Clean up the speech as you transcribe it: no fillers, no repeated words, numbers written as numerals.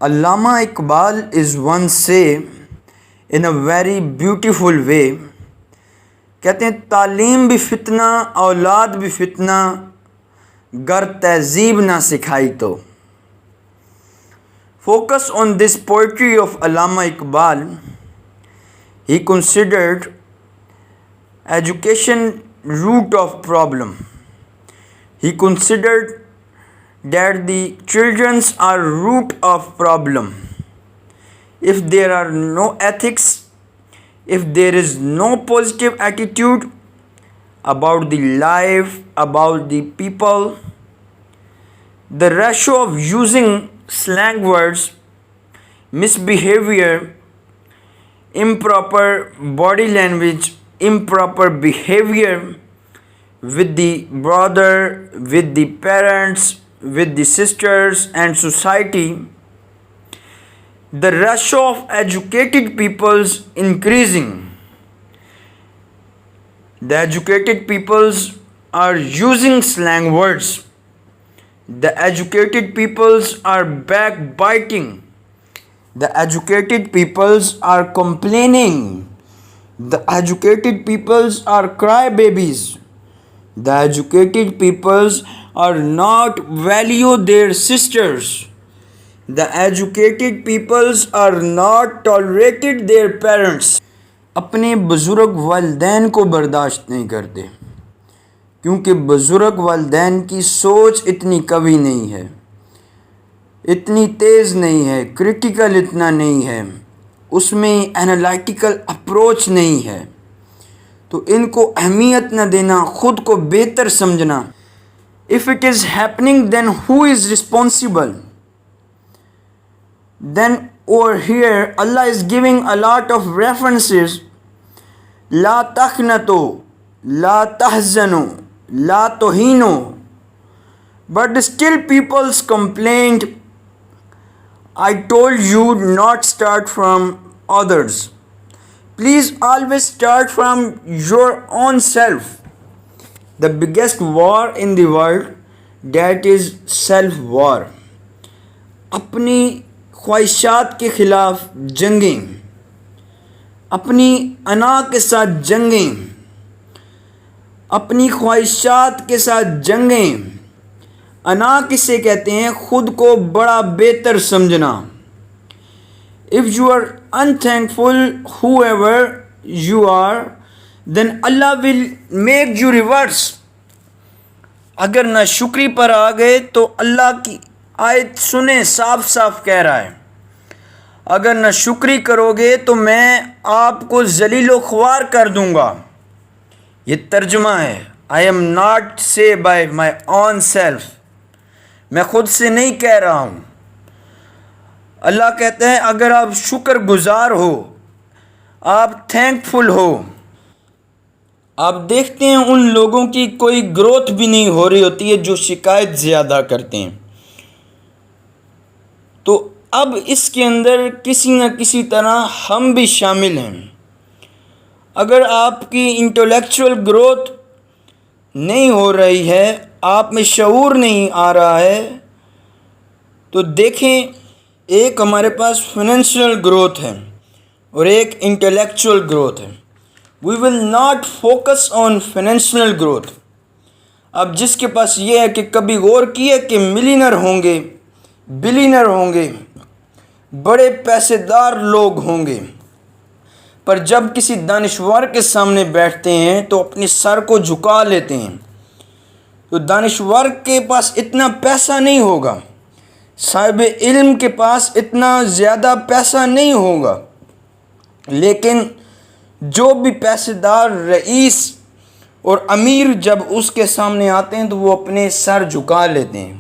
Allama Iqbal is one سے ان a very beautiful way, کہتے ہیں تعلیم بھی فتنہ اولاد بھی فتنہ، گر تہذیب نہ سکھائی تو۔ Focus on this poetry of Allama Iqbal. He considered education root of problem. He considered that the children are root of problem. If there are no ethics, if there is no positive attitude about the life, about the people, the ratio of using slang words, misbehavior, improper body language, improper behavior with the brother, with the parents, with the sisters and society, the ratio of educated peoples increasing. The educated peoples are using slang words. The educated peoples are backbiting. The educated peoples are complaining. The educated peoples are crybabies. The educated peoples are not value their sisters. The educated peoples are not tolerated their parents. اپنے بزرگ والدین کو برداشت نہیں کرتے، کیونکہ بزرگ والدین کی سوچ اتنی قوی نہیں ہے، اتنی تیز نہیں ہے، کرٹیکل اتنا نہیں ہے، اس میں انالائٹیکل اپروچ نہیں ہے، تو ان کو اہمیت نہ دینا، خود کو بہتر سمجھنا۔ If it is happening, then who is responsible? Then over here Allah is giving a lot of references. لا تقنطوا، لا تحزنوا، لا تهینوا. But still people's complained. I told you not start from others. Please always start from your own self. The biggest war in the world, that is self-war. اپنی خواہشات کے خلاف جنگیں، اپنی انا کے ساتھ جنگیں، اپنی خواہشات کے ساتھ جنگیں۔ انا کسے کہتے ہیں؟ خود کو بڑا بہتر سمجھنا۔ If you are unthankful whoever you are, then Allah will make you reverse. اگر نہ شکری پر آ گئے تو اللہ کی آیت سنیں، صاف صاف کہہ رہا ہے اگر نہ شکری کرو گے تو میں آپ کو ذلیل و خوار کر دوں گا۔ یہ ترجمہ ہے، I am not say by my own self. میں خود سے نہیں کہہ رہا ہوں۔ اللہ کہتے ہیں اگر آپ شکر گزار ہو، آپ تھینکفل ہو۔ آپ دیکھتے ہیں ان لوگوں کی کوئی گروتھ بھی نہیں ہو رہی ہوتی ہے جو شکایت زیادہ کرتے ہیں، تو اب اس کے اندر کسی نہ کسی طرح ہم بھی شامل ہیں۔ اگر آپ کی انٹلیکچول گروتھ نہیں ہو رہی ہے، آپ میں شعور نہیں آ رہا ہے، تو دیکھیں ایک ہمارے پاس فائنینشیل گروتھ ہے اور ایک انٹلیکچول گروتھ ہے۔ We will not focus on financial growth. اب جس کے پاس یہ ہے کہ کبھی غور کیے کہ ملینر ہوں گے، بلینر ہوں گے، بڑے پیسے دار لوگ ہوں گے، پر جب کسی دانشور کے سامنے بیٹھتے ہیں تو اپنے سر کو جھکا لیتے ہیں، تو دانشور کے پاس اتنا پیسہ نہیں ہوگا، صاحب علم کے پاس اتنا زیادہ پیسہ نہیں ہوگا، لیکن جو بھی پیسے دار رئیس اور امیر جب اس کے سامنے آتے ہیں تو وہ اپنے سر جھکا لیتے ہیں۔